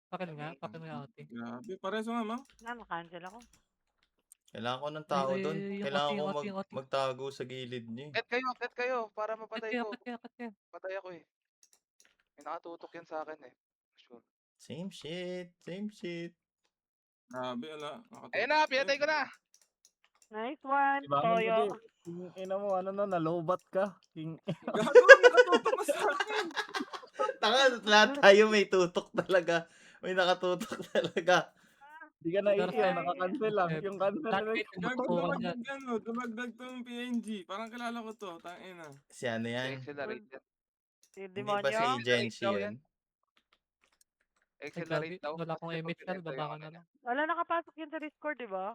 Pakil nga yung OT. Grabe, pareso nga, ma. Na-cancel ako. Kailangan ko ng tao Ay, doon. yung Kailangan OT, ko yung OT. magtago sa gilid niyo. Ket kayo, para Akit mapatay kayo, ko. akit kayo. Patay ako eh. May nakatutok yan sa akin eh. Sure. Same shit. Grabe, ala. Ayun na, pinatay ko na! Nice one, Bangon ka Toyo. di. Yung ina mo, nalobat ka. King... Gago, nakatutok na sa akin. Tanga, lahat tayo may tutok talaga. May nakatutok talaga. Di ka naiiyak, Pero- nakakancel lang. Yung cancel Lahat na kayo Gago, tinutukuhan dyan. dumagdag yan, dumagdag tong PNG. Parang kilala ko to, tangina. Si ano yan? Accelerate yan. Si Hindi ba si Demonyo. Agency Daw yan? Ay, Accelerate gabi, daw. wala akong Kasi pag MH yan, pinatay baba yung ka ano na niya. lang. Wala nakapasok yun sa Discord, di ba?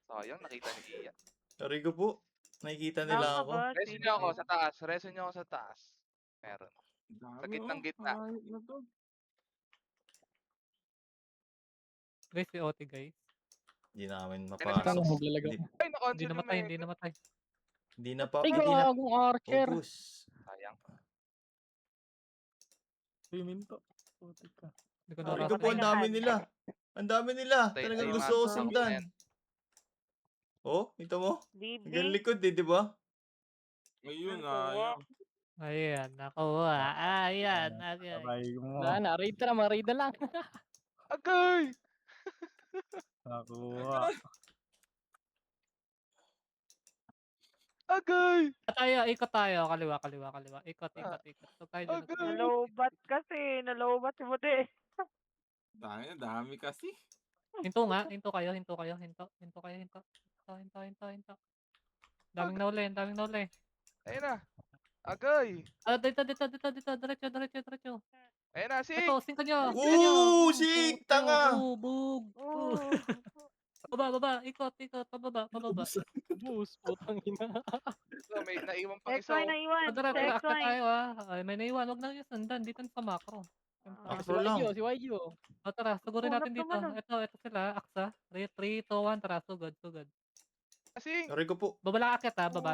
Sayang, nakita ni Ian. Sorry ko po. Nakikita Tama nila ka ako. ba? Reso nyo ako sa taas. Reso nyo ako sa taas. Meron. Dami, Sa gitnang-gitna. Hayop na to. Guys, si OT guys. Hindi namin Ano mapasok. Tanong maglalaga. Hindi, Ay, na-cancel Hindi yung namatay, may... hindi namatay. hindi na pa, Ay, hindi na. gagong Archer. Ubus. Sayang. Uy, Minto. Putik ka. Hindi ko Sabi nabasa. ko po, ang dami nila. Ang dami nila. Tayo- Talagang tayo gusto ko nga, sabog na sundan. yan. Oh, ito mo? DB. Hanggang likod eh, di ba? Ayun, Ang kuha. ayaw. Ayan, nakuha. Ayan, ayan. Sabay mo. Wala na, raid na, ma-raid na lang. Agay! Nakuha. Agay! Ikot tayo. Kaliwa, kaliwa, kaliwa. Ikot. Huwag tayo dyan. Agay! Nalobat kasi. Nalobat si Bude. Dami kasi. Hinto nga. Hinto kayo. Hinto. Daming nauli. Ayun na. Agay! Dito. Diretso. Ayun na, si! Ito, singka nyo. Oo, sik! Tanga! Bug. Baba. Ikot. Pababa. Boost, putang ina. So, may naiwan pang Next isa. one, oh. naiwan. Tara, Next akta one. tayo Ay, may naiwan. Huwag na nyo sundan. Dito sa macro. Ah. Si Macro lang. YG, si YG. Tara, sugurin Ulap natin dito. naman, Ito sila. Aksa. 3, 2, 1. Tara, sugod. Kasi, Sorry ko po. Baba lang akit Baba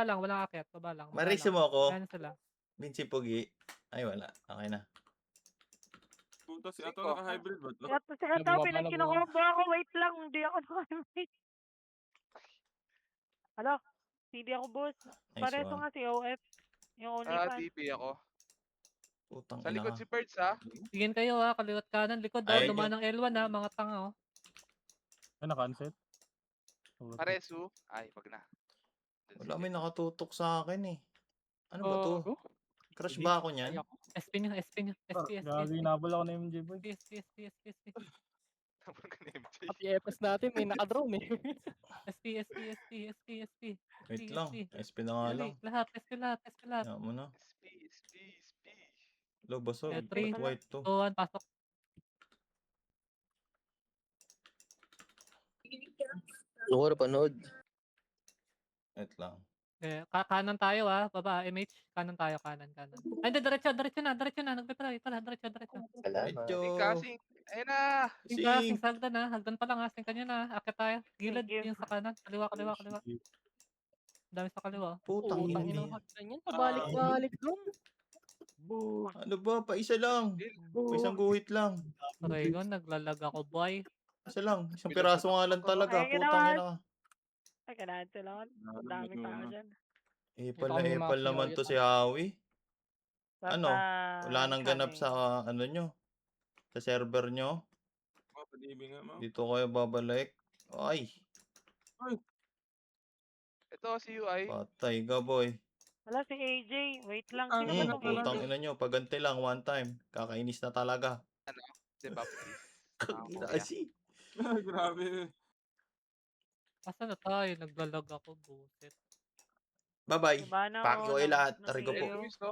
lang. Walang akit. Baba lang. Marisa mo ako. Yan sila. Vinci Pogi. Ay, wala. Okay na. Puta si Ato Siko. naka-hybrid ba to? Kaya si Ataw, Nabuha pa, pinagkinakombo ako. Wait lang. Hindi ako nakamit. Alo? Hindi ako boss. Nice Pareto one. nga si OF. Yung OnlyFans. DB ako. Putang Sa ina likod ka. si Perts, ha? Tingin kayo kaliwat kanan, likod Ay, dumaan ng L1 mga tanga Ay, naka-unset. Putik. Paresu. Ay, wag na. Dun Wala, si may nakatutok sa akin eh. Ano ba to? Gago. Crush ba ako niyan? SP nyo. Gagi, nabala ko na yung MJ boy. SP. Tapos ka na MJ. Pati EPS natin, may naka-drone eh. SP. Wait lang. SP na nga lang. Lahat. Yan mo na. SP. Lo, basog. Eh, three. Ba't white to? 2, 1, pasok. Siguro panood. Wait lang. Kanan tayo baba, MH. Kanan tayo. Ay, hindi, diretso na. Nagpe-try. Tara, diretso. Medyo. Kasi, ayun na. Sing hagdan hagdan pa lang sing kanya na. Akit tayo. Gilid, Thank you. yung sa kanan. Kaliwa. Dami sa kaliwa. Putang Putang ina ina, niya. hagdan yan. Pabalik-balik dun. Ano ba? Pa isa lang. Pa isang guhit lang. Raygon, naglalag ako, boy. Isa lang. Isang piraso nga lang talaga. Ay, Putang ginawa. ina ka. Ay, kailangan lang. Ang dami tao dyan. Epal Ito kami na mga epal naman to sinuyot si Howie. Ano? Basta Wala nang ganap kami. sa ano nyo. Sa server nyo. Oh, pag-ibig nga mo. Dito kayo babalik. Ay, Ito, si UI. patay ka boy. Wala si AJ. Wait lang. Ang Sino ina ba pala. Putang ina nyo. Paganti lang one time. Kakainis na talaga. Diba, please? Kagina kuya. kasi. Grabe. Asa na tayo? Naglalag ako, buset. Bye-bye. Diba na Paki ko ako, lahat. nag- Aray ko po. nag-video. Luis, no?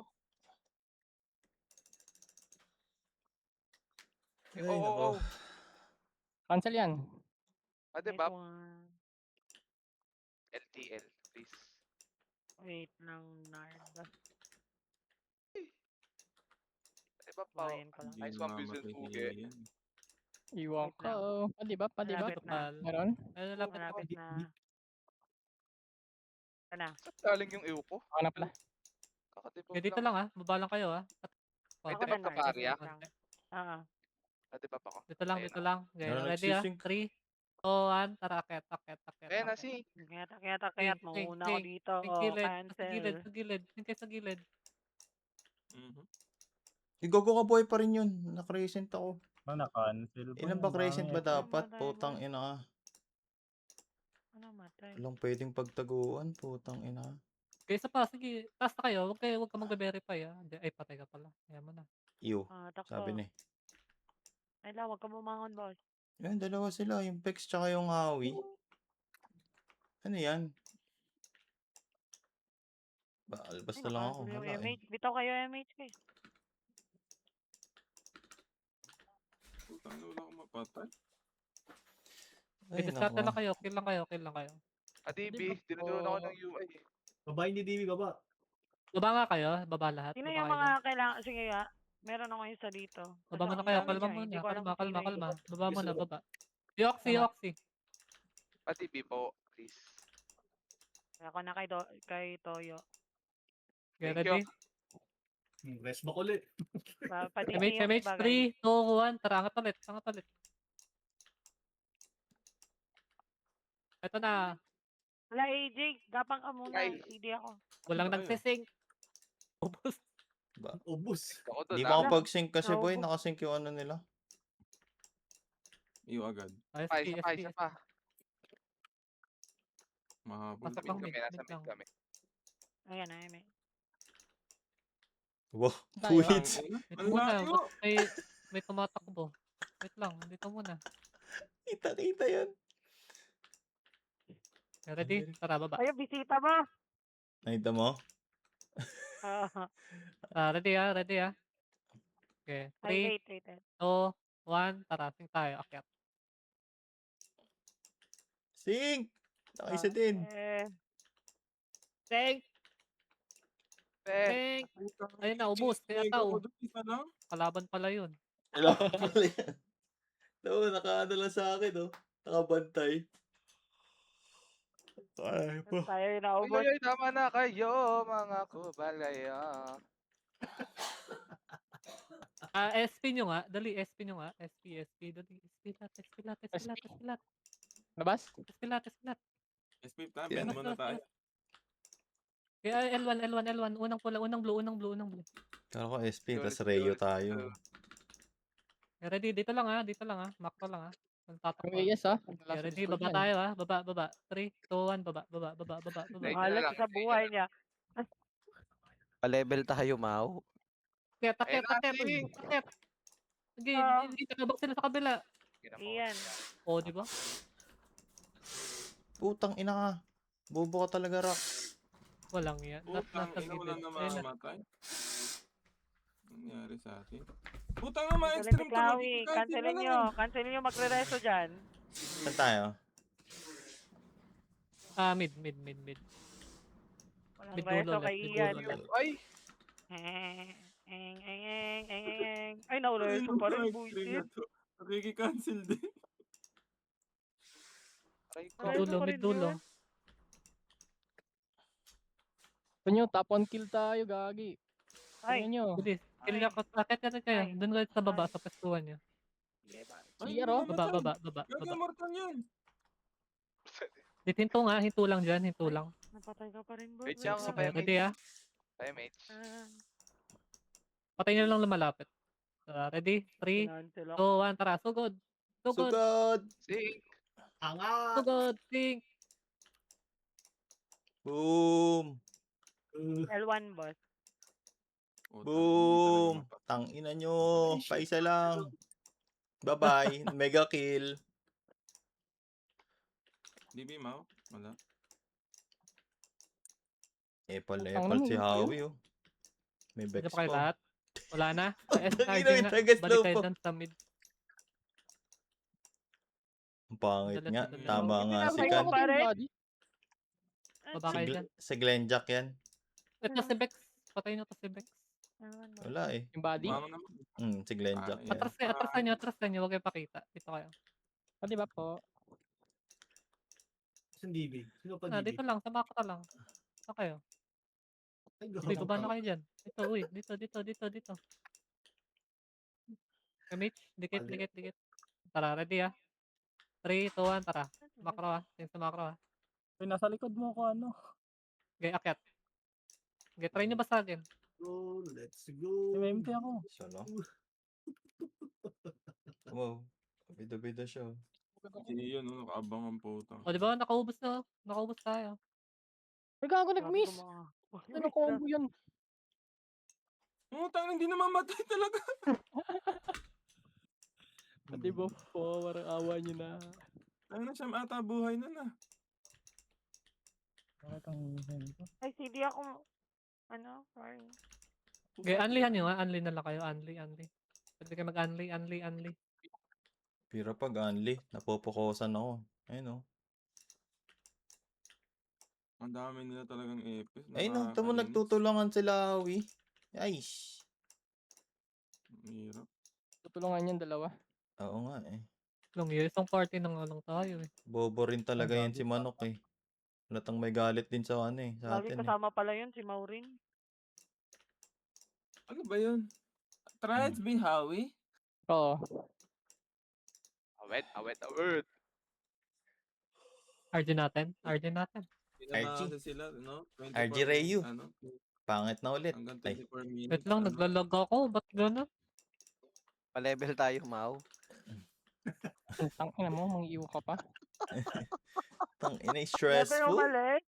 Ay, Oo, nako. oo. Cancel yan. Diba? Wait one. LTL, please. Wait lang, Narda. Diba pa? Bayan ko lang. Nice one, Bizzle Puge. Iwan Wait ka. lang. Palibap. Malapit na. Meron? Ay, lapit ako. Malapit na. Ano? Saan galing yung ew ko? Ako na pala. Kakadibog Okay, dito lang Baba lang kayo Ay, Ako diba na, pa Narda. Paria? Wait lang. Oo. Diba pa ako? Dito lang. Okay, Ano, ready nagsisync? 3, 2, 1, tara, akit. Ayun na, si. Kaya mauna ako dito. Sa Oh, gilid, cancel. sa gilid. Mhm. Igogo ka boy pa rin yun. Naka-recent ako. Ano, naka-cancel. Ilan ba crescent ba Ano dapat? ba tayo, Putang boy? ina ka. Ano matay? Walang pwedeng pagtaguan. Putang ina ka. Okay, isa pa, sige, taas na kayo. Huwag ka magbe-verify Ay, patay ka pala. Kaya mo na. Iyo. Takbo. Sabi ni. Ay, wag ka bumangon, boss. Yan, dalawa sila. Yung Pex tsaka yung Howie. Ano yan? Basta lang ako. Yung Hala eh. MH. Bitaw kayo, MH kayo. Putang ina, wala akong mapatay. Ay, Discard nako. lang kayo. Kill lang kayo. DB, dinudulon ako ng UI. Baba, hindi DB, baba. Baba nga kayo, baba lahat, Sino baba yung kayo mga dyan. kailangan? Sige nga. Meron ako isa dito. Baba Kaso muna ang kayo, dami kalma dyan, hindi muna, ko alam kalma, kung sino kalma, yung kalma. iba. Baba muna, baba. Si Oxy, Tama. Oxy. Pati B po, please. Ako na kay Toyo. Okay, Thank you. ready? Rest back ulit. Pati yung MH, iba, 3, guys. 2, 1. Tara, angat ulit, angat ulit. Ito na, Wala, AJ. Gapang ka muna. Ay. CD ako. walang Ano ba yun? nagsisync. Ubus. Ubus. Ako Di doon ba ah. ako pag-sync kasi boy, Naubos. nakasync yung ano nila. Iyo agad. Pa, isa pa, SP. isa pa. Mahabol Pasok to. lang Mid mid, kami, nasa mid mid lang. kami. Ayan, ayan. Wow, Tayo. tweets. Wait Ang muna, layo. may tumatakbo. Wait lang, dito muna. Kita-kita yan. Okay, ready? Tara, baba. Ayun, bisita mo. Nakita mo? Ready ah. Okay, Ay, 3, wait. 2, 1. Tara, sing tayo, akyat. Sync! Nakaisa din. Sing! Eh, Sing! Ayun na, ubos. Kaya tao. Isa lang. Kalaban pala yun. Alam ko pala yan. Oo, nakaano lang sa akin, oh. Nakabantay. Ay, po. Tayo yung Uy, naubos. uy, tama na kayo, mga kubalaya. SP nyo nga. Dali, SP nyo nga. SP. Dali, SP lat. Labas? SP lat. SP time. Bend muna tayo. Kaya L1. Unang blue. Kala ko SP, tas Rayo tayo. Okay, ready? Dito lang ah. Macro lang ah. Yung Tatakbo. AS ah. Okay, ready? Baba tayo ah. Baba. 3, 2, 1. Baba. Like, Mahalat lang, sa buhay niya. Pa-level tayo, Mau. Takip. Sing! Sige, Ah. hindi nakabak sila sa kabila. Iyan. O, di ba? Putang ina ka. Bobo ka talaga, Rock. Walang yan. Putang Nasa ina, wala gilid. na Ayun na. mamamatay. Nangyari sa atin. Putang na, Cancelin si ma-extreme to. Chloe. Cancel na lang. Cancelin nyo. Magre-resto dyan. Saan tayo? Mid. Walang Mid dulo resto ulit, kay mid Ian. dulo ulit. Ay! Ay, nauresto pa rin. Extreme Bullshit. na to. Nakiki-cancel din. Aray ko. Resto pa Mid rin dulo. yun. Kunyo, top 1 kill tayo, gagi. Ay. Tingnan nyo. Bilis. Kill niya ko. Akit natin kayo. Ay. Doon kayo sa baba, Ay. sa pestuhan niya. Ay, CR, oh. mamamatay. Baba. Gagawin mortal yun. Hinto nga. Hinto lang dyan. Hinto lang. Napatay ka pa rin, bro. Wait lang, Okay, ready ah. Tayo, mates. Patay nyo lang lumalapit. Ready? 3, 2, 1. Tara. Sugod. Sugod! Sing! Angat! Sugod. Sing. Boom! L1, boss. Boom! Tangina nyo. Paisa lang. Bye-bye. Mega kill. DB, Mau? Wala. Apple si Howie, oh. May Hindi Bex pa kayo pa. lahat. Wala na. Ang SRG tangina, may na. taga-slow Balik kayo po. dyan sa mid. Ang pangit nga. Dala. Tama nga si Pinapay Kan. ko pa rin. Baba kayo dyan. Si Glenjack yan. Ito si Bex. Patay nyo to si Bex. Wala eh. Yung body. Mau naman. Si Glenjack Ah, yan. Atras na nyo. Huwag kayo pakita. Dito kayo. Pwede ba po? Saan DB? Sino pa DB? Dito lang. Sa Macro lang. Saan kayo? Ay, Uy, baba na kayo dyan. Dito, uy. Dito. MH, dikit. Tara, ready ah. 3, 2, 1, tara. Macro ah. Tingin sa macro ah. Uy, nasa likod mo ko ano. Okay, akyat. Okay, try nyo basagin. Go, let's go. May empty ako. So, no? Wow. Bida-bida siya. oh. Hindi yun, no? Nakaabang ang putang. O, di ba? Nakaubos na. Nakaubos tayo. Ay, gago, nag-miss. Ano combo yun? Putang, hindi na mamatay talaga. Pati ba po? Parang awa nyo na. Tayo na siya ata buhay na na. Bakit ang hihim ko? Ay, CD ako. Sorry. Okay, unlihan nyo nga. Unli na lang kayo. Unli. Pwede kayo mag-unli. Pira pag Anli. Napopokosan ako. Ayun oh. Ang dami nila talagang epis. Ayun no, tamo Nakakainis. nagtutulungan sila Awi. Aish. Ang hirap. Tutulungan yung dalawa. Oo nga eh. Long year, isang party na nga lang tayo eh. Bobo rin talaga yan si gago. Manok eh. Halatang may galit din sa ano eh, sa Lagi atin eh. kasama pala yun, si Maureen. Ano ba yun? Triads be Howie? Oo. Awet, awet, awet. RG natin. RG natin. Pinamasa RG. sila, no? 24 RG Rayu. Ano? Pangit na ulit. Hanggang Ay, 24 minutes. Wait lang, ano? naglalag ako. Ba't gano'n? Pa-level tayo, Mau. Tangina mo, mang-iwo ka pa. tang ina Never stressful. umalik.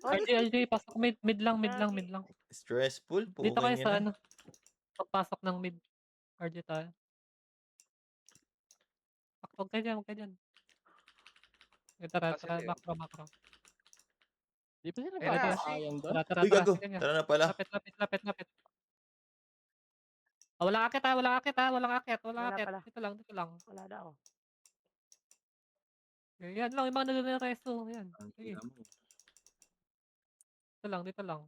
RG, pasok mid. Mid lang, mid lang, mid lang. Stressful. Dito kayo Puking sa ina. ano. Pagpasok ng mid. RG tayo. Huwag kayo dyan, huwag kayo dyan. Tara, Kasi tara, yun. macro. Di ba sila Ayun na. gagawin doon? Tara, Uy, gago. sige nga. Tara na pala. Lapit. Ah, walang akit ha, walang akit. Wala pala. Dito lang. Wala na ako. Yan lang, yung mga nagre-resto. Yan. Ang Sige, ina mo. dito lang.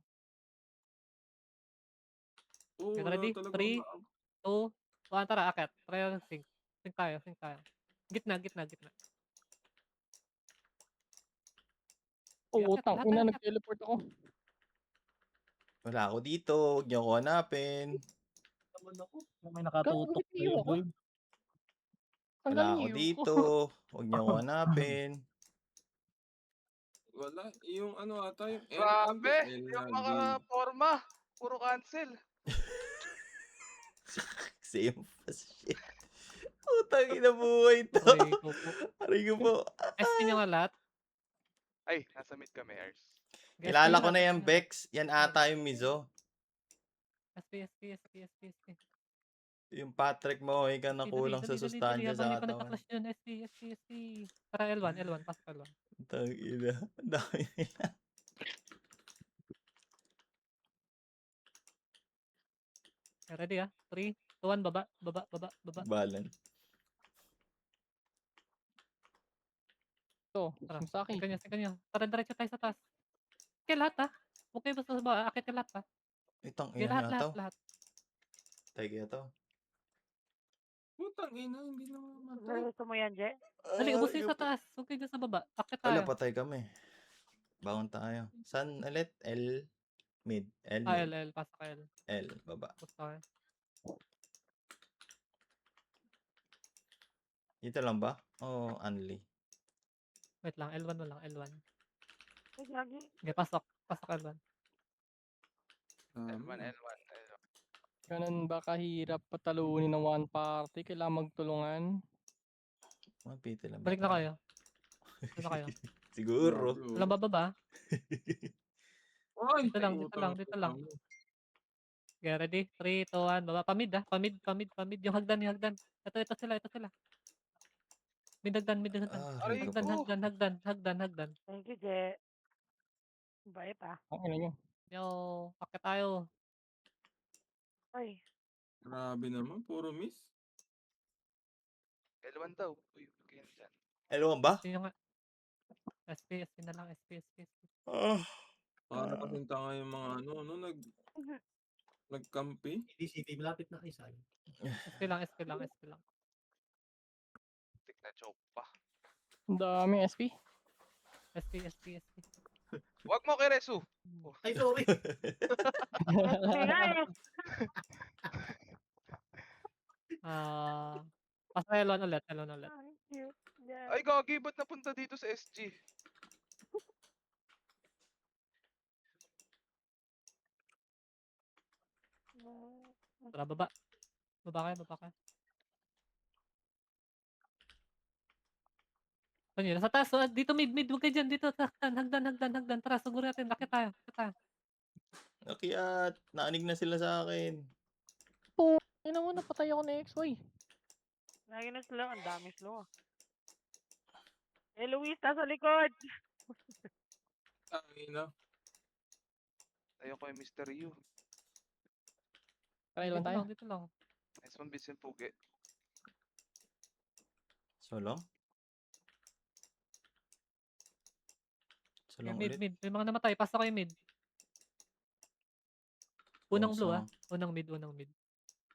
Oo, Okay, wala ready? talaga 3, ako. 2, 1, tara, akit. Try sync. Sync tayo. Gitna. Oo, Yakit, tangina, lahat. nag-teleport ako. Wala ako dito. Huwag niyo ako hanapin. Naman ako. May nakatutok Gago, sa yung ako. wave. Ang Wala galing ako yung dito. Huwag niyo ako hanapin. Wala. Yung ano ata, yung Grabe! L Yung na mga game. forma. Puro cancel. Same as shit. Putang ina buhay to. Okay, go po. Aray ko po. SP nyo nga lahat. Ay, nasa mid kami, Ars. Kilala ko na yan, Bex. Yan ata yung Mizo. SP. Yung Patrick Mahoy ka na kulang sa sustansya sa Habang katawan. nagka-clash yun, SP. Tara, L1, pasok L1. Putang ina. Ang dami nila. Ready 3, 2, 1, baba. Balan. to. Tara, Sa akin. singkan nyo. Tara, diretso tayo sa taas. Okay, lahat Huwag kayo basta sa baba, akit yung lahat Itang Okay, ina nga to. lahat. Tayo kaya to. Putang ina, hindi na mamatay. Nagusto mo yan, Je? Dali, ubusin sa taas. Huwag kayo dyan sa baba. Akit Wala, tayo. patay kami. Bangon tayo. San ulit? L mid. L mid. L, pasok L. L baba. Gusto kayo. Dito lang ba? O Anli? Wait lang, L1 mo lang, L1. Ay, lagi. Okay, pasok L1. L1. Ganun ba kahirap patalunin ng one party? Kailangan magtulungan. Mapiti lang. Balik na kayo. Siguro. Walang bababa. Ay, Dito lang. Okay, ready? 3, 2, 1, baba. Pamid. Yung hagdan. Ito sila. Mid hagdan. Aray ko. Hagdan. Thank you, Je. Bait Ang ina nyo. Yo, akit tayo. Ay, Grabe naman, puro miss. L1 daw. Uy, ganyan dyan. L1 ba? Sino nga? SP na lang. SP. Ah. Para kasing tanga yung mga nagkampi. City, malapit na isa. SP lang. Tik na choke pa. Ang dami SP. SP. Huwag mo kay Resu. Ay, sorry. hindi nga eh. Pasok L1 ulit. Ang cute. Yeah. Ay, gagi. Ba't napunta dito sa SG? Tara, baba. Baba kayo. Ano yun? Sa taas, dito mid, huwag kayo dyan, dito, hagdan. Tara, siguro natin, lakit tayo. Nakiat. Naanig na sila sa akin. Ina mo, napatay ako na XY. Lagi na slow. Ang dami slow. Eh, Luis, nasa likod. Ang ina. Ayoko yung Mr. U. Try lang tayo. Dito lang. Nice one, Vincent Puge. Solo? Isa Okay, lang mid, ulit. mid. May mga namatay. Pasok kayo mid. Unang blue Bawsa. Unang mid, unang mid.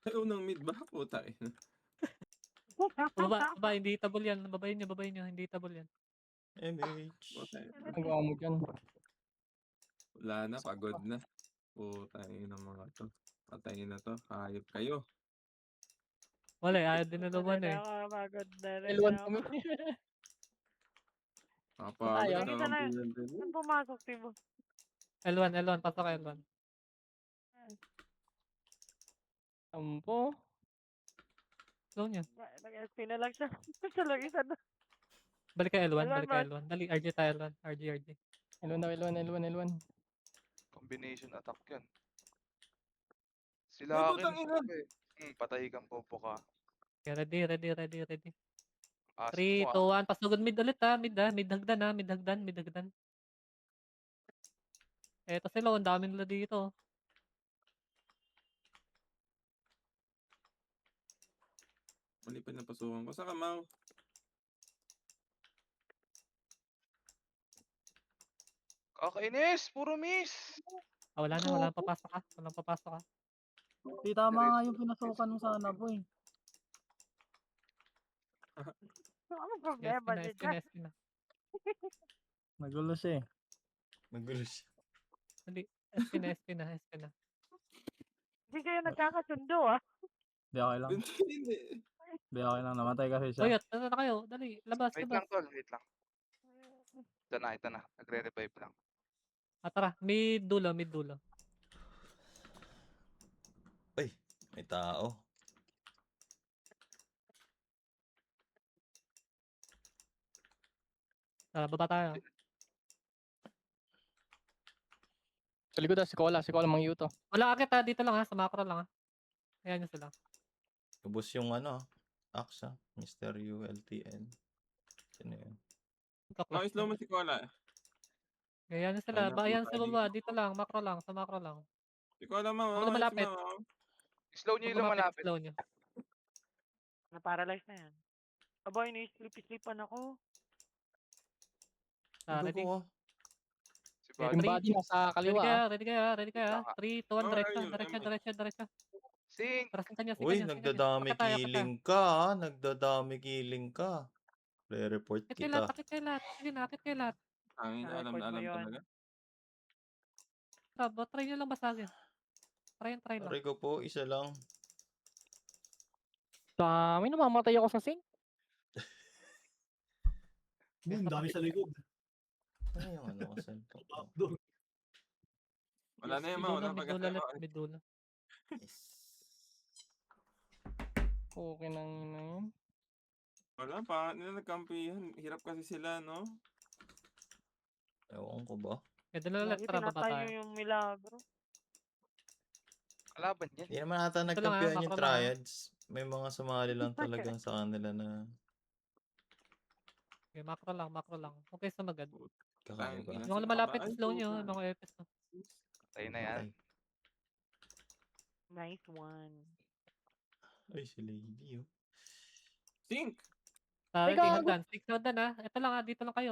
Ay, unang mid ba? Puta eh. Baba, hindi hitable yan. Babayin nyo. Hindi hitable yan. MH. Puta eh. Nagawa mo dyan. Wala na, pagod na. Puta ng mga to. Patayin na to. Hayop kayo. Wala, ayaw din na luman eh. Pagod na rin L1 ako. kami. Kapagod Tayo? na Dito na. kampiyan din. Saan pumasok, Tibo? L1, pasok L1. Tampo. Slow nyo. Nag-SP na lang siya. Siya lang isa na. Balik ka L1, L1 balik ka boss. L1. Dali, RG tayo L1. RG. L1 daw, L1. Combination attack yan. Ay, Sila akin. putang ina. Patay kang popo ka. Okay, ready. Ask 3, mo 2, 1. Pasugod mid ulit Mid hagdan Mid hagdan. Eto sila, ang dami nila dito. Malipad na pasukan ko. Sa kamaw. Kakainis! Puro miss! Walang papasok ka. Di tama nga yung pinasukan mo sana, boy. Ano problema SP dyan? na. Nagulo siya eh. Magulo siya. Dali, SP na. Hindi kayo nagkakasundo ah. Di okay lang. Hindi. Di okay lang. Namatay kasi siya. Oyot, ano na kayo? Dali, labas. Wait lang tol, wait lang. Ito na. Nagre-revive lang. Tara, mid dulo. Ay, may tao. Tara, baba tayo. Sa likod si Kola mang yuto. Wala akit dito lang sa macro lang Ayan nyo sila. Ubus yung Aksa. Mr. ULTN. Sino yun? Slow mo si Kola. Ayan nyo sila. Wala, Ayan puta, sa baba. Dito lang, sa macro lang. Si Kola mo. Huwag na malapit. Slow nyo Huwag yung lumalapit. slow nyo. Na-paralyze na yan. Aba, ini-sleep-sleepan ako. Ready? Ko. Si Yung Buddy. body nasa kaliwa. Ready kayo. 3, 2, 1, diretso. Sing! Tarasin nyo. Uy, nagdadami killing ka. Re-report Akit kayo lahat. kita. Sige na, akit kayo lahat. Alam na Na-record mo alam yun. talaga. Try nyo lang basagin. Try lang. Aray ko po, isa lang. Dami, namamatay ako sa sink. Ang dami sa likod. Ay, yung cellphone ko. Doon. Wala na yung wala pa kasi. Midula. Yes. Okay nang yun. Wala pa, nila nagkampihan. Hirap kasi sila, no? Ewan ko ba? Doon na ulit. Lagi Tara, baba tinatay tayo. nyo yung milagro. Kalaban yan. Hindi naman ata lang, nagkampihan yung macro lang, triads. May mga sumali lang talagang sa kanila na Okay, macro lang. Okay, sumagad. kakaiba. Tangina. Yung mga malapit, slow nyo. Yung mga FS. Tayo na yan. Ay, Nice one. ay, si Lady, oh. Sink! Ready, Teka, hagdan. 6 hagdan Ito lang dito lang kayo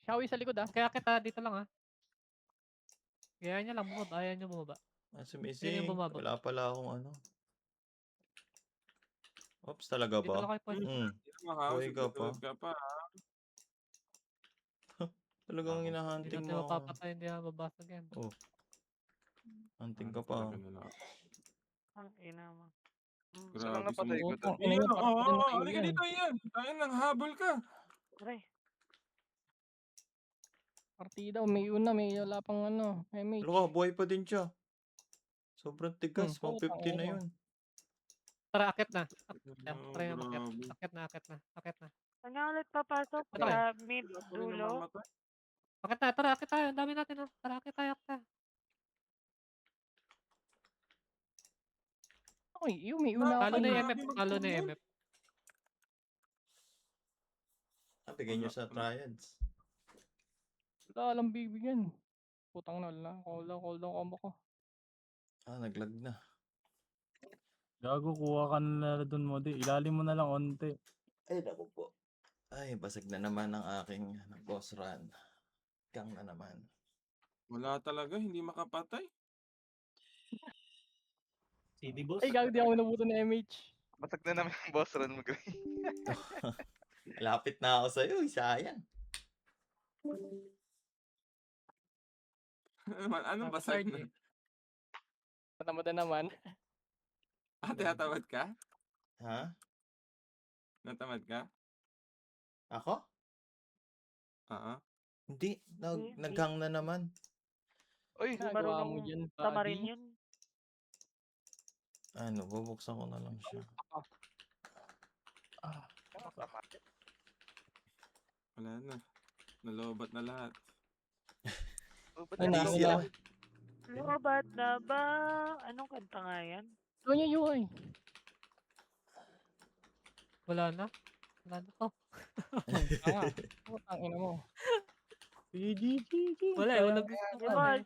Shawi sa likod Kaya dito lang Kaya nyo lang bumaba. Ayan nyo bumaba. Sumising. yung bumabot. Wala pala akong Oops, talaga Dito lang ba? kayo pwede. Makaos, Buhay ka pa. ka pa. Talagang Hindi hinahunting natin mo ako. mapapatay. Hindi na mabasag yan. Oh. Hunting ka pa. Ang ina mo. Isa lang napatay ko doon. Iyan, Ina, halika dito, Iyan. Tayo lang, habol ka. Aray. Partida, may wala pang MH. Wala ka, buhay pa din siya. Sobrang tigas. Hmm, 150 na yun. Tara, akit na. Oh, Try na grabe. akit na. Saan nga ulit papasok? Ito Sa mid Kami dulo? namamatay. Akit na, tara, akit tayo. Ang dami natin. Tara, akit tayo. Uy, may una Talo ako. na yung Grabe, MF. Talo na yung MF. Bigay nyo sa triads. Wala lang bibigyan. Putang na lang. Call down combo ko. Naglag na. Gago, kuha ka na dun mo. Ilalim mo na lang onte. Ay, naku po. Ay, basag na naman ang aking boss run. Gang na naman. Wala talaga, hindi makapatay. CD boss. Ay, gago, di ako nabuto ng MH. Basag na naman yung boss run mo, Gray. Lapit na ako sa'yo, sayang. Anong Tapos basag RJ. na? Matamad na naman. Tinatamad ka? Ha? Natamad ka? Ako? Oo. Hindi, Hindi. naghang na naman. Uy, Hindi Nagawa mo marunong dyan, tamarin buddy. yun. Ano, bubuksan ko na lang siya. Wala na. Nalobat na lahat. ba't Ay, nandito Easy ka? lang. Lobat na ba? Anong kanta nga yan? Gawin niya UI. Wala na. Wala na to. Tanga. Putang ina mo. GG. Wala eh. Walang gusto Di ko ba? eh.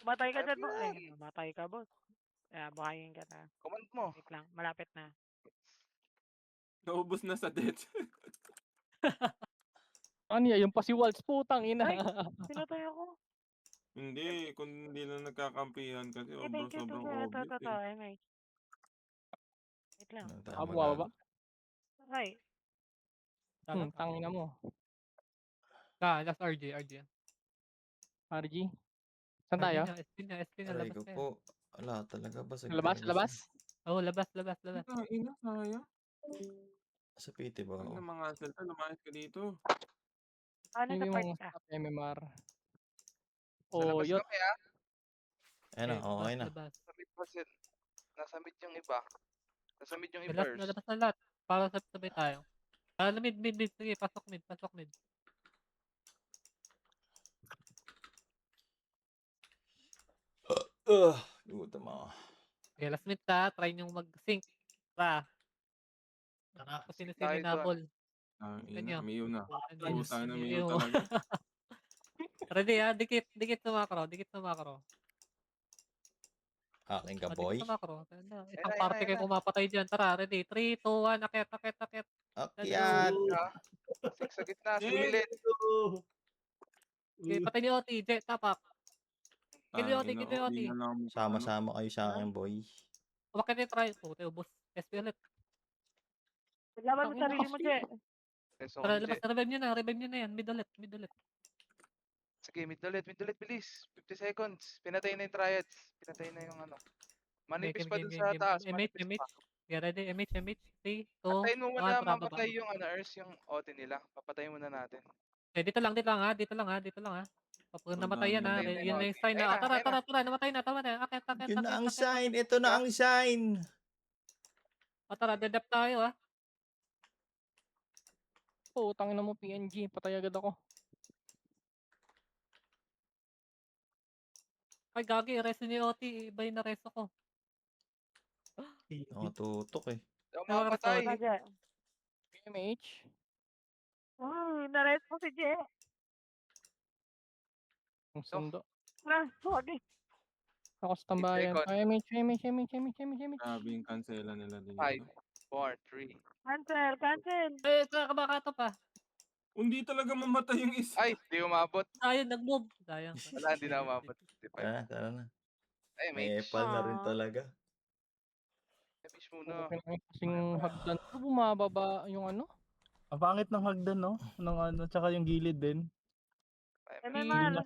Matay ka dyan, Ayun boss. yan. Ay, matay ka, boss. Buhayin ka na. Command mo. Wait lang, malapit na. Naubos na sa death. Ano yan? Yung pa si Waltz. Putang ina. Ay! Pinatay ako. Hindi, kung hindi lang nagkakampihan kasi Thank you, sobrang thank you. obvious Ito, eh. MH. Wait lang. Ano tayo Abo magagawa? ba? Ay, Tangina mo. Last RJ. RG. Saan tayo? SP na, Aray labas ko na yan. po. Wala talaga, basag Labas, talaga labas. siya. Oo, labas. Ang ina, sayang. Sa PT ba? Huwag na mga salta, lumayas ka dito. ano Yung sa part mga ka? stop MMR. Sa labas Oh, yun. kami ah. Ayun na, okay na. Labas. Nasa mid pa sin. Nasa mid yung iba. Nasa mid yung Labas i-burst. na, labas na lahat. Para sabay tayo. Mid. Sige, pasok mid. Gutom ako. Okay, last minute ha. Try nyo mag-sync. Tara. Kung sino Tayo hinabol. Ang Ganyan. ina, umiyaw na. Ganyan. Putang na, Umiyaw. umiyaw talaga. Ready ha? Dikit sa macro. Akin ka, Dikit boy. sa macro. Isang Ayun na, party ayun kayo na. pumapatay dyan. Tara, ready? 3, 2, 1. Akit. Akyat! Six sa gitna, sa gilid. Okay, patay ni Oti. Jet, tapak. Kill ni Oti, Tangina, kill ni Oti. di na lang ano. Sama-sama kayo sa akin, boy. Bakit yung try? Puti, ubos. SP ulit. Laban mo Tangina sarili mo, kasi. Je. Peso Tara, ko, labas. Je. Revive nyo na yan. Mid ulit. Sige, mid ulit, bilis. 50 seconds. Pinatay na yung triads. Pinatay na yung ano. Manipis pa dun sa taas. Manipis MH. pa. Get ready. MH. 3, 2, Patayin mo 1. muna Para mamatay yung ano, Earth, yung OT nila. Papatayin muna natin. Eh, dito lang ha. Dito lang ha. Kapag namatay yan ha. Patay na Yun yung lang yung OT. sign Ayun na. na, ayun na. Tara. Namatay na. Akit. Yun na ang sign! Ito na ang sign! Tara, dedep tayo ha. Putang ina mo, PNG. Patay agad ako. Ay, gagi. Reso ni Oti. Iba yung nareso ko. Nakatutok eh. Daw mapatay. Wala, Je. MH. Nares mo si Je. Ang sundo. Sorry. Ako sa tambayan. second. Ay, MH. Grabe yung cancela nila dito. 5, 4, 3. Cancel. Eh, kabakato pa. Hindi talaga mamatay yung isa. Ay, di umabot. Sayang, nag-move. Sayang. Wala, hindi na umabot. 55. Tara na. Ay, May mate. epal na rin talaga. Fish muna. Kasing hagdan. Bumababa yung ano? Ang pangit ng hagdan, no? Ng ano, tsaka yung gilid din. May mga